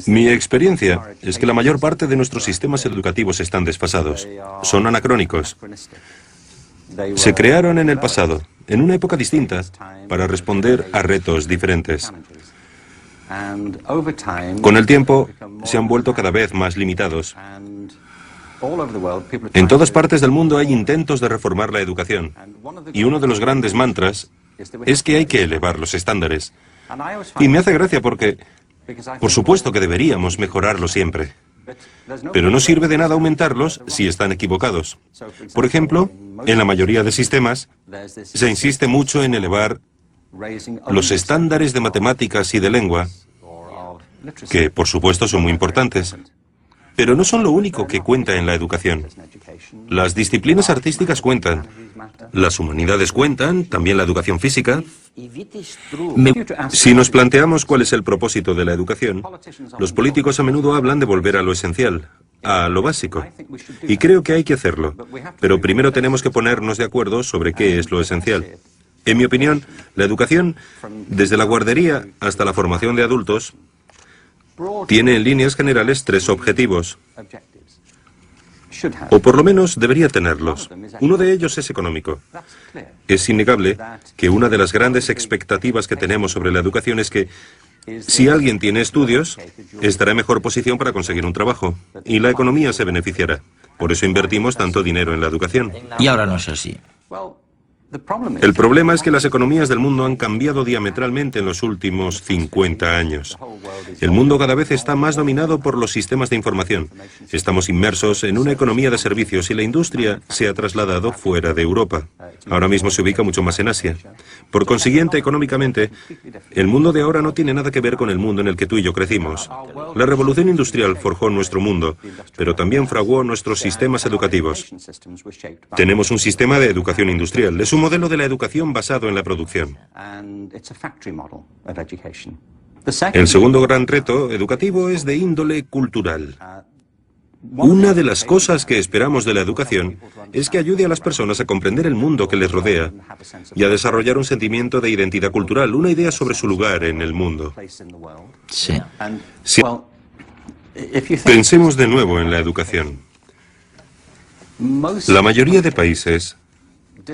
Mi experiencia es que la mayor parte de nuestros sistemas educativos están desfasados, son anacrónicos. Se crearon en el pasado, en una época distinta, para responder a retos diferentes. Con el tiempo, se han vuelto cada vez más limitados. En todas partes del mundo hay intentos de reformar la educación, y uno de los grandes mantras es que hay que elevar los estándares. Y me hace gracia porque, por supuesto que deberíamos mejorarlos siempre, pero no sirve de nada aumentarlos si están equivocados. Por ejemplo, en la mayoría de sistemas, se insiste mucho en elevar los estándares de matemáticas y de lengua, que por supuesto son muy importantes, pero no son lo único que cuenta en la educación. Las disciplinas artísticas cuentan, las humanidades cuentan, también la educación física. Si nos planteamos cuál es el propósito de la educación, los políticos a menudo hablan de volver a lo esencial, a lo básico. Y creo que hay que hacerlo, pero primero tenemos que ponernos de acuerdo sobre qué es lo esencial. En mi opinión, la educación, desde la guardería hasta la formación de adultos, tiene en líneas generales 3 objetivos, o por lo menos debería tenerlos. Uno de ellos es económico. Es innegable que una de las grandes expectativas que tenemos sobre la educación es que si alguien tiene estudios, estará en mejor posición para conseguir un trabajo, y la economía se beneficiará. Por eso invertimos tanto dinero en la educación. Y ahora no es así. El problema es que las economías del mundo han cambiado diametralmente en los últimos 50 años. El mundo cada vez está más dominado por los sistemas de información. Estamos inmersos en una economía de servicios y la industria se ha trasladado fuera de Europa. Ahora mismo se ubica mucho más en Asia. Por consiguiente, económicamente, el mundo de ahora no tiene nada que ver con el mundo en el que tú y yo crecimos. La revolución industrial forjó nuestro mundo, pero también fraguó nuestros sistemas educativos. Tenemos un sistema de educación industrial. Es un modelo de la educación basado en la producción. El segundo gran reto educativo es de índole cultural. Una de las cosas que esperamos de la educación es que ayude a las personas a comprender el mundo que les rodea y a desarrollar un sentimiento de identidad cultural, una idea sobre su lugar en el mundo. Sí. Pensemos de nuevo en la educación. La mayoría de países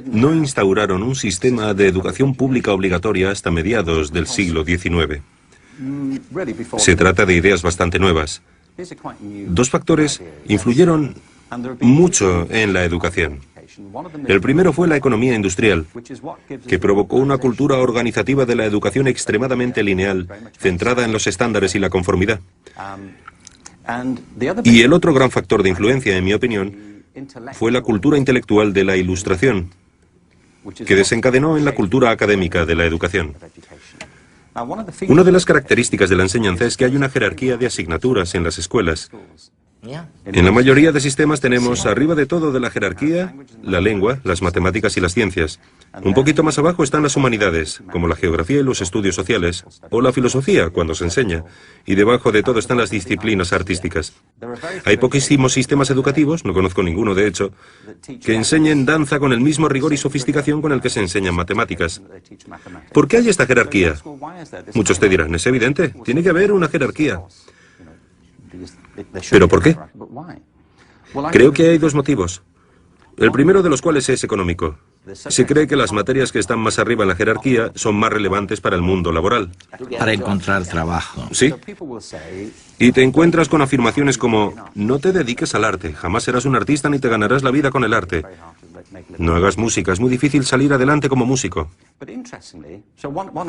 no instauraron un sistema de educación pública obligatoria hasta mediados del siglo XIX. Se trata de ideas bastante nuevas. 2 factores influyeron mucho en la educación. El primero fue la economía industrial, que provocó una cultura organizativa de la educación extremadamente lineal, centrada en los estándares y la conformidad. Y el otro gran factor de influencia, en mi opinión, fue la cultura intelectual de la Ilustración, que desencadenó en la cultura académica de la educación. Una de las características de la enseñanza es que hay una jerarquía de asignaturas en las escuelas. En la mayoría de sistemas tenemos arriba de todo de la jerarquía la lengua, las matemáticas y las ciencias. Un poquito más abajo están las humanidades, como la geografía y los estudios sociales, o la filosofía, cuando se enseña. Y debajo de todo están las disciplinas artísticas. Hay poquísimos sistemas educativos, no conozco ninguno de hecho, que enseñen danza con el mismo rigor y sofisticación con el que se enseñan matemáticas. ¿Por qué hay esta jerarquía? Muchos te dirán, es evidente, tiene que haber una jerarquía. ¿Pero por qué? Creo que hay 2 motivos. El primero de los cuales es económico. Se cree que las materias que están más arriba en la jerarquía son más relevantes para el mundo laboral. Para encontrar trabajo. Sí. Y te encuentras con afirmaciones como, no te dediques al arte, jamás serás un artista ni te ganarás la vida con el arte. No hagas música, es muy difícil salir adelante como músico.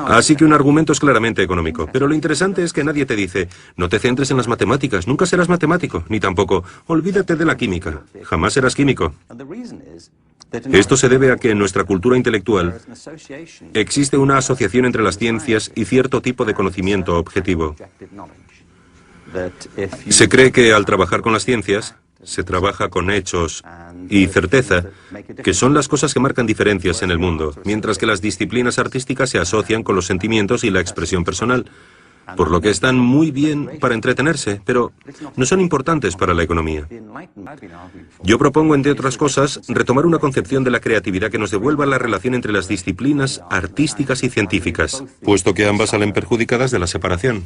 Así que un argumento es claramente económico. Pero lo interesante es que nadie te dice, no te centres en las matemáticas, nunca serás matemático, ni tampoco, olvídate de la química, jamás serás químico. Esto se debe a que en nuestra cultura intelectual existe una asociación entre las ciencias y cierto tipo de conocimiento objetivo. Se cree que al trabajar con las ciencias, se trabaja con hechos y certeza, que son las cosas que marcan diferencias en el mundo, mientras que las disciplinas artísticas se asocian con los sentimientos y la expresión personal. por lo que están muy bien para entretenerse, pero no son importantes para la economía. Yo propongo, entre otras cosas, retomar una concepción de la creatividad que nos devuelva la relación entre las disciplinas artísticas y científicas, puesto que ambas salen perjudicadas de la separación.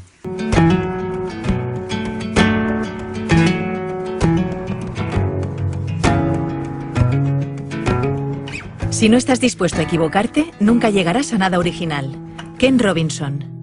Si no estás dispuesto a equivocarte, nunca llegarás a nada original. Ken Robinson.